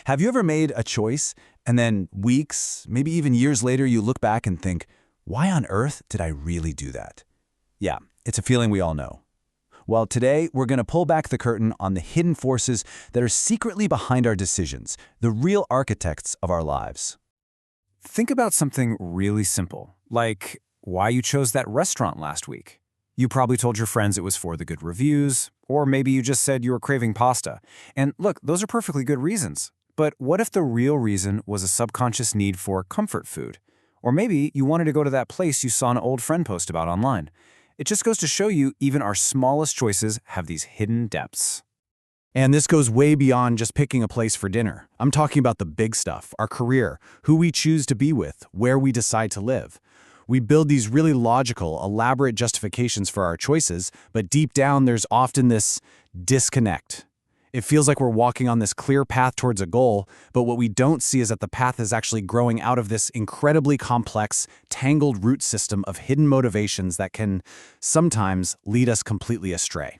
Have you ever made a choice and then weeks, maybe even years later, you look back and think, why on earth did I really do that? Yeah, it's a feeling we all know. Well, today we're going to pull back the curtain on the hidden forces that are secretly behind our decisions, the real architects of our lives. Think about something really simple, like why you chose that restaurant last week. You probably told your friends it was for the good reviews, or maybe you just said you were craving pasta. And look, those are perfectly good reasons. But what if the real reason was a subconscious need for comfort food? Or maybe you wanted to go to that place you saw an old friend post about online. It just goes to show you even our smallest choices have these hidden depths. And this goes way beyond just picking a place for dinner. I'm talking about the big stuff, our career, who we choose to be with, where we decide to live. We build these really logical, elaborate justifications for our choices, but deep down there's often this disconnect. It feels like we're walking on this clear path towards a goal, but what we don't see is that the path is actually growing out of this incredibly complex, tangled root system of hidden motivations that can sometimes lead us completely astray.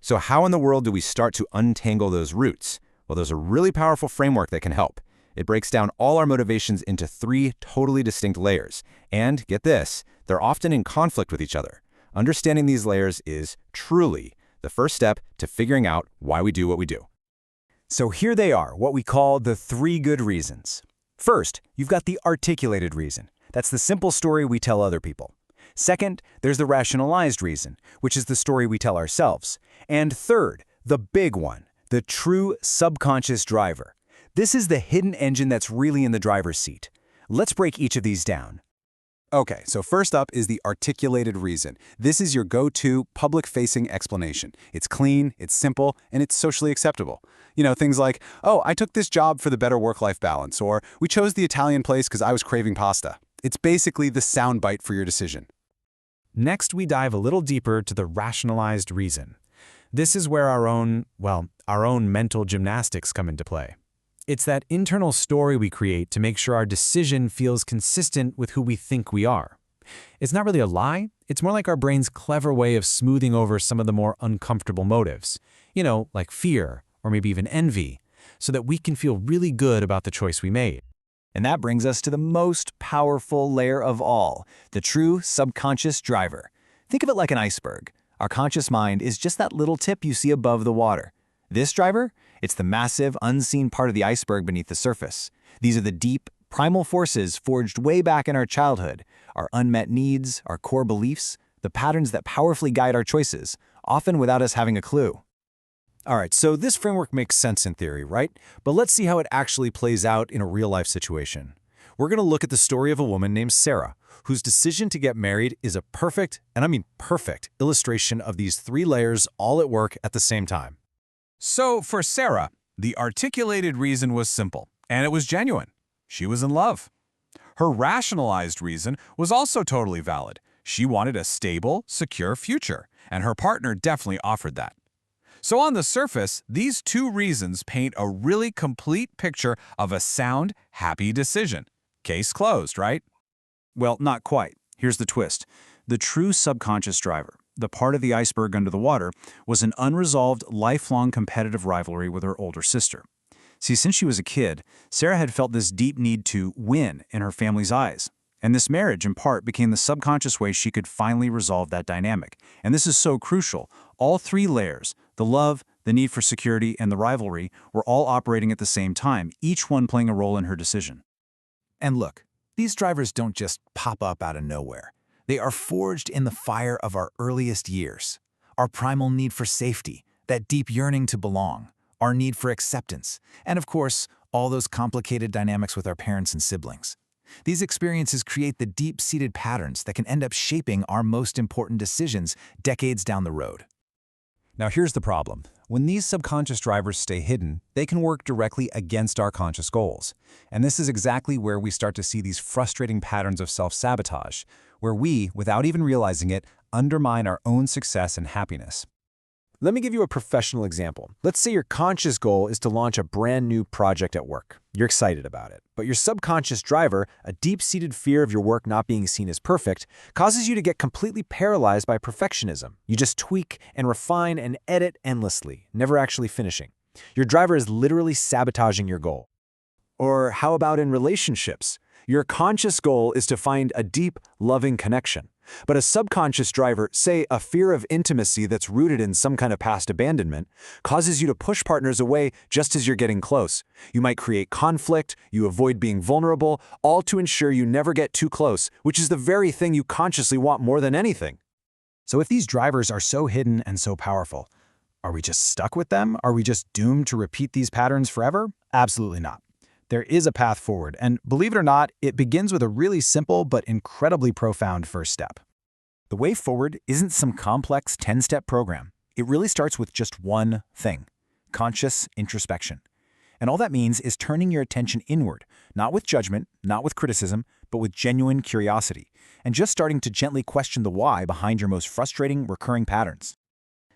So how in the world do we start to untangle those roots? Well, there's a really powerful framework that can help. It breaks down all our motivations into 3 totally distinct layers. And get this, they're often in conflict with each other. Understanding these layers is truly the first step to figuring out why we do what we do. So here they are, what we call the 3 good reasons. First, you've got the articulated reason. That's the simple story we tell other people. Second, there's the rationalized reason, which is the story we tell ourselves. And third, the big one, the true subconscious driver. This is the hidden engine that's really in the driver's seat. Let's break each of these down. Okay, so first up is the articulated reason. This is your go-to public-facing explanation. It's clean, it's simple, and it's socially acceptable. You know, things like, oh, I took this job for the better work-life balance, or we chose the Italian place because I was craving pasta. It's basically the soundbite for your decision. Next, we dive a little deeper to the rationalized reason. This is where our own mental gymnastics come into play. It's that internal story we create to make sure our decision feels consistent with who we think we are. It's not really a lie, it's more like our brain's clever way of smoothing over some of the more uncomfortable motives. You know, like fear, or maybe even envy, so that we can feel really good about the choice we made. And that brings us to the most powerful layer of all, the true subconscious driver. Think of it like an iceberg. Our conscious mind is just that little tip you see above the water. This driver? It's the massive, unseen part of the iceberg beneath the surface. These are the deep, primal forces forged way back in our childhood, our unmet needs, our core beliefs, the patterns that powerfully guide our choices, often without us having a clue. All right, so this framework makes sense in theory, right? But let's see how it actually plays out in a real-life situation. We're going to look at the story of a woman named Sarah, whose decision to get married is a perfect, and I mean perfect, illustration of these 3 layers all at work at the same time. So for Sarah, the articulated reason was simple, and it was genuine. She was in love. Her rationalized reason was also totally valid. She wanted a stable, secure future, and her partner definitely offered that. So on the surface, these 2 reasons paint a really complete picture of a sound, happy decision. Case closed, right? Well, not quite. Here's the twist. The true subconscious driver, the part of the iceberg under the water, was an unresolved, lifelong competitive rivalry with her older sister. See, since she was a kid, Sarah had felt this deep need to win in her family's eyes. And this marriage, in part, became the subconscious way she could finally resolve that dynamic. And this is so crucial. All 3 layers, the love, the need for security, and the rivalry, were all operating at the same time, each one playing a role in her decision. And look, these drivers don't just pop up out of nowhere. They are forged in the fire of our earliest years. Our primal need for safety, that deep yearning to belong, our need for acceptance, and of course, all those complicated dynamics with our parents and siblings. These experiences create the deep-seated patterns that can end up shaping our most important decisions decades down the road. Now here's the problem. When these subconscious drivers stay hidden, they can work directly against our conscious goals. And this is exactly where we start to see these frustrating patterns of self-sabotage, where we, without even realizing it, undermine our own success and happiness. Let me give you a professional example. Let's say your conscious goal is to launch a brand new project at work. You're excited about it, but your subconscious driver, a deep-seated fear of your work not being seen as perfect, causes you to get completely paralyzed by perfectionism. You just tweak and refine and edit endlessly, never actually finishing. Your driver is literally sabotaging your goal. Or how about in relationships? Your conscious goal is to find a deep, loving connection. But a subconscious driver, say a fear of intimacy that's rooted in some kind of past abandonment, causes you to push partners away just as you're getting close. You might create conflict, you avoid being vulnerable, all to ensure you never get too close, which is the very thing you consciously want more than anything. So if these drivers are so hidden and so powerful, are we just stuck with them? Are we just doomed to repeat these patterns forever? Absolutely not. There is a path forward, and believe it or not, it begins with a really simple but incredibly profound first step. The way forward isn't some complex 10-step program. It really starts with just one thing: conscious introspection. And all that means is turning your attention inward, not with judgment, not with criticism, but with genuine curiosity, and just starting to gently question the why behind your most frustrating, recurring patterns.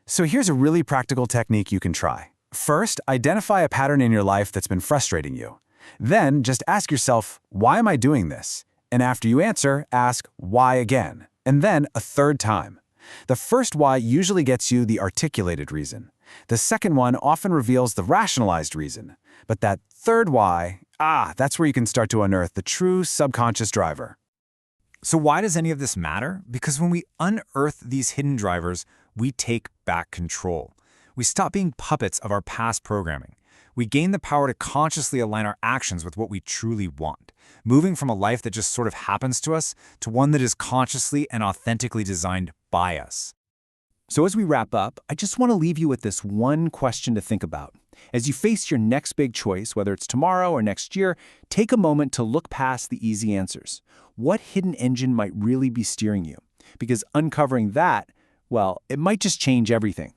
So here's a really practical technique you can try. First, identify a pattern in your life that's been frustrating you. Then, just ask yourself, why am I doing this? And after you answer, ask, why again? And then a third time. The first why usually gets you the articulated reason. The second one often reveals the rationalized reason. But that third why, that's where you can start to unearth the true subconscious driver. So why does any of this matter? Because when we unearth these hidden drivers, we take back control. We stop being puppets of our past programming. We gain the power to consciously align our actions with what we truly want, moving from a life that just sort of happens to us to one that is consciously and authentically designed by us. So as we wrap up, I just want to leave you with this one question to think about. As you face your next big choice, whether it's tomorrow or next year, take a moment to look past the easy answers. What hidden engine might really be steering you? Because uncovering that, well, it might just change everything.